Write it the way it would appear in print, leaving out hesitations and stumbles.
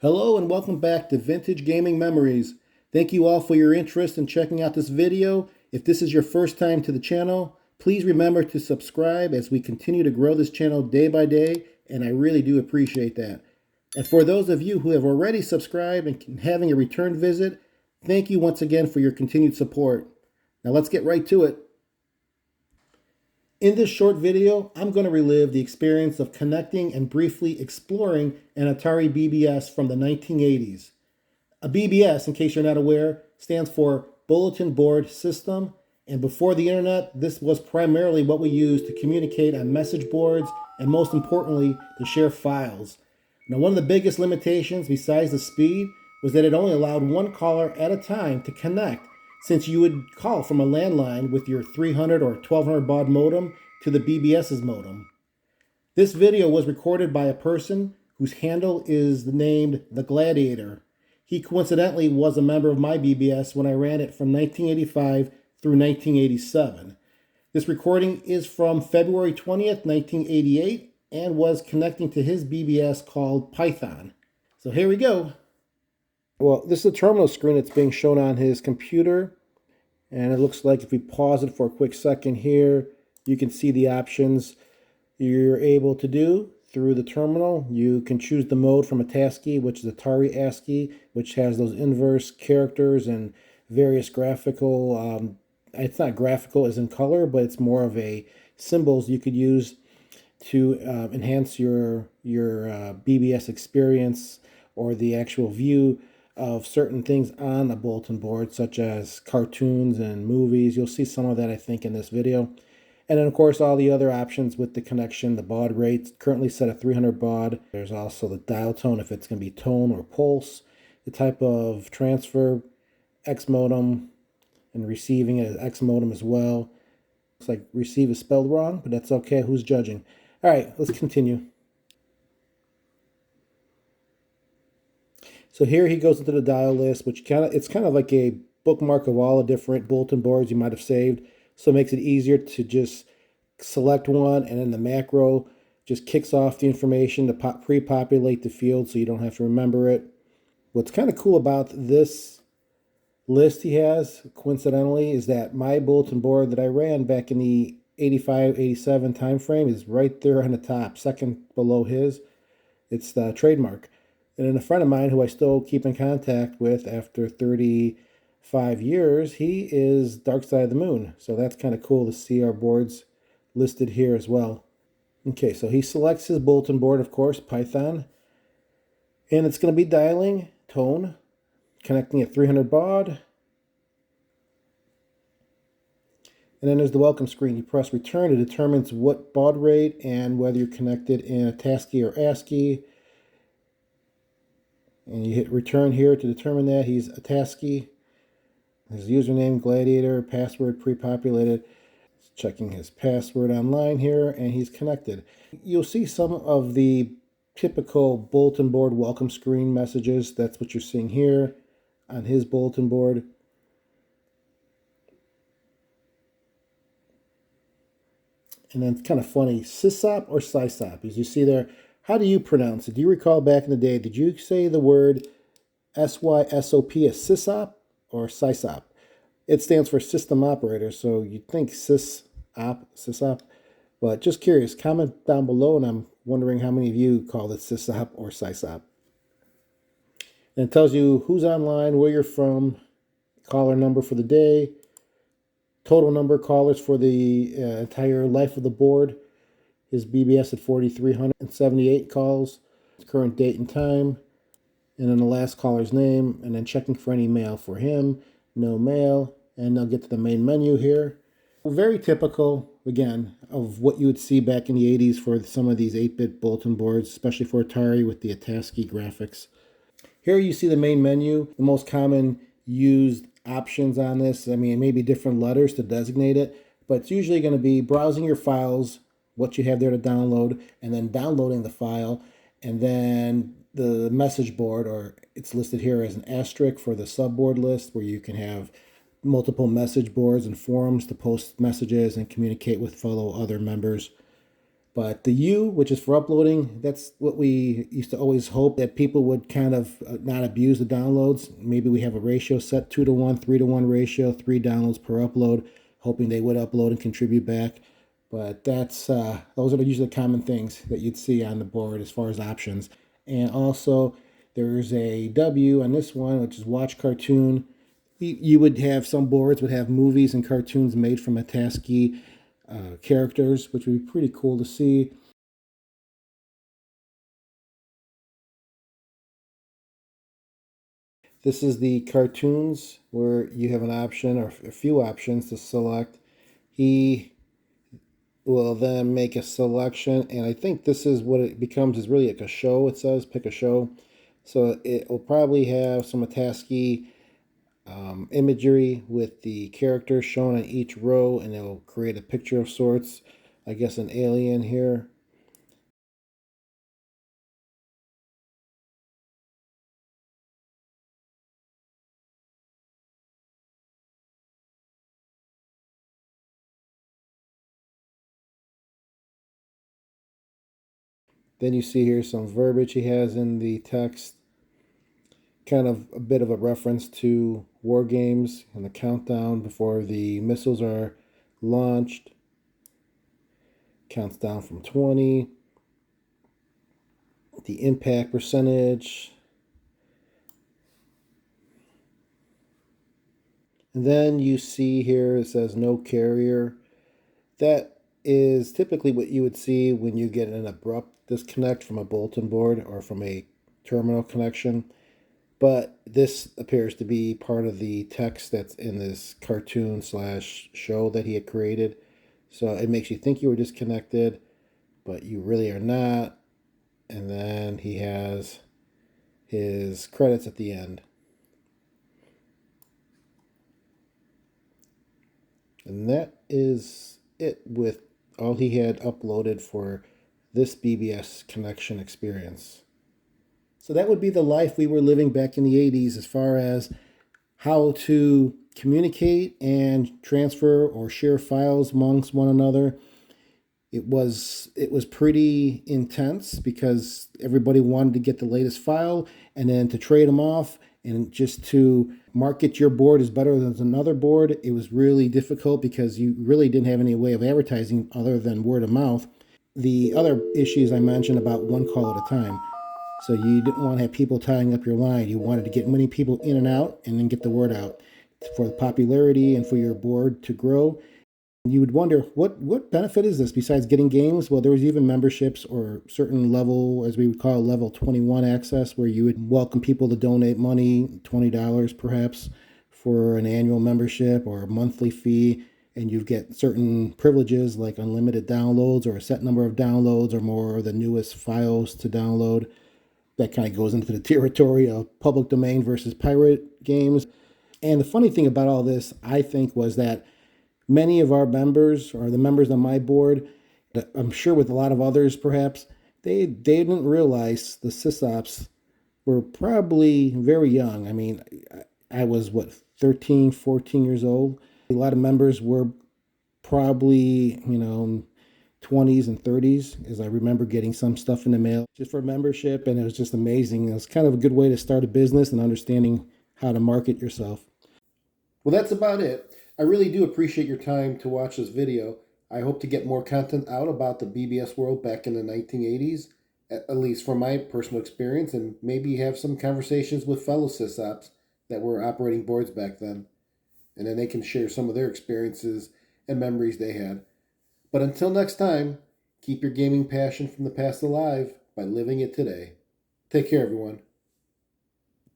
Hello and welcome back to Vintage Gaming Memories. Thank you all for your interest in checking out this video. If this is your first time to the channel, please remember to subscribe as we continue to grow this channel day by day, and I really do appreciate that. And for those of you who have already subscribed and having a return visit, thank you once again for your continued support. Now let's get right to it. In this short video, I'm going to relive the experience of connecting and briefly exploring an Atari BBS from the 1980s. A BBS, in case you're not aware, stands for Bulletin Board System, and before the internet, this was primarily what we used to communicate on message boards and most importantly, to share files. Now, one of the biggest limitations besides the speed was that it only allowed one caller at a time to connect, since you would call from a landline with your 300 or 1200 baud modem to the BBS's modem. This video was recorded by a person whose handle is named The Gladiator. He coincidentally was a member of my BBS when I ran it from 1985 through 1987. This recording is from February 20th, 1988, and was connecting to his BBS called Python. So here we go. Well, this is a terminal screen that's being shown on his computer, and it looks like if we pause it for a quick second here, you can see the options you're able to do through the terminal. You can choose the mode from ASCII, which is Atari ASCII, which has those inverse characters and various graphical, it's not graphical as in color, but it's more of a symbols you could use to enhance your BBS experience or the actual view of certain things on a bulletin board, such as cartoons and movies. You'll see some of that, I think, in this video. And then, of course, all the other options with the connection, the baud rate, currently set at 300 baud. There's also the dial tone, if it's going to be tone or pulse, the type of transfer, X modem, and receiving it as X modem as well. Looks like receive is spelled wrong, but that's okay. Who's judging? All right, let's continue. So here he goes into the dial list, which it's kind of like a bookmark of all the different bulletin boards you might have saved. So it makes it easier to just select one, and then the macro just kicks off the information to pre-populate the field so you don't have to remember it. What's kind of cool about this list he has, coincidentally, is that my bulletin board that I ran back in the 85, 87 time frame is right there on the top, second below his. It's the trademark. And then a friend of mine who I still keep in contact with after 35 years, he is Dark Side of the Moon. So that's kind of cool to see our boards listed here as well. Okay, so he selects his bulletin board, of course, Python. And it's going to be dialing, tone, connecting at 300 baud. And then there's the welcome screen. You press return. It determines what baud rate and whether you're connected in ASCII or ASCII. And you hit return here to determine that he's ASCII. His username, Gladiator, password pre-populated. Checking his password online here, and he's connected. You'll see some of the typical bulletin board welcome screen messages. That's what you're seeing here on his bulletin board. And then it's kind of funny, sysop or sysop, as you see there. How do you pronounce it? Do you recall back in the day, did you say the word SYSOP as sysop or sysop? It stands for system operator, so you'd think sysop. But just curious, comment down below, and I'm wondering how many of you call it sysop or sysop. And it tells you who's online, where you're from, caller number for the day, total number of callers for the entire life of the board. His BBS at 4,378 calls, current date and time, and then the last caller's name, and then checking for any mail for him. No mail, and they'll get to the main menu here. Very typical, again, of what you would see back in the 80s for some of these 8-bit bulletin boards, especially for Atari with the ASCII graphics. Here you see the main menu, the most common used options on this. I mean, maybe different letters to designate it, but it's usually going to be browsing your files, what you have there to download, and then downloading the file, and then the message board, or it's listed here as an asterisk for the subboard list, where you can have multiple message boards and forums to post messages and communicate with fellow other members. But the U, which is for uploading, that's what we used to always hope that people would kind of not abuse the downloads. Maybe we have a ratio set 2-to-1, 3-to-1 ratio, 3 downloads per upload, hoping they would upload and contribute back. But that's those are usually the common things that you'd see on the board as far as options. And also, there's a W on this one, which is watch cartoon. You would have some boards would have movies and cartoons made from Ataski characters, which would be pretty cool to see. This is the cartoons where you have an option or a few options to select. He will then make a selection, and I think this is what it becomes is really like a show. It says pick a show. So it will probably have some Ataski imagery with the characters shown on each row, and it'll create a picture of sorts. I guess an alien here. Then you see here some verbiage he has in the text, kind of a bit of a reference to war games and the countdown before the missiles are launched. Counts down from 20. The impact percentage. And then you see here it says no carrier. That is typically what you would see when you get an abrupt disconnect from a bulletin board or from a terminal connection. But this appears to be part of the text that's in this cartoon slash show that he had created. So it makes you think you were disconnected, but you really are not. And then he has his credits at the end. And that is it with all he had uploaded for this BBS connection experience. So that would be the life we were living back in the 80s as far as how to communicate and transfer or share files amongst one another. It was pretty intense because everybody wanted to get the latest file and then to trade them off and just to market your board is better than another board. It was really difficult because you really didn't have any way of advertising other than word of mouth. The other issues I mentioned about one call at a time. So you didn't want to have people tying up your line. You wanted to get many people in and out and then get the word out for the popularity and for your board to grow. You would wonder what benefit is this besides getting games? Well, there was even memberships or certain level, as we would call level 21 access, where you would welcome people to donate money, $20 perhaps, for an annual membership or a monthly fee, and you get certain privileges like unlimited downloads or a set number of downloads or more of the newest files to download. That kind of goes into the territory of public domain versus pirate games. And the funny thing about all this, I think, was that many of our members, or the members on my board, I'm sure with a lot of others perhaps, they didn't realize the sysops were probably very young. I mean, I was, 13, 14 years old. A lot of members were probably, 20s and 30s, as I remember getting some stuff in the mail just for membership, and it was just amazing. It was kind of a good way to start a business and understanding how to market yourself. Well, that's about it. I really do appreciate your time to watch this video. I hope to get more content out about the BBS world back in the 1980s, at least from my personal experience, and maybe have some conversations with fellow sysops that were operating boards back then. And then they can share some of their experiences and memories they had. But until next time, keep your gaming passion from the past alive by living it today. Take care, everyone.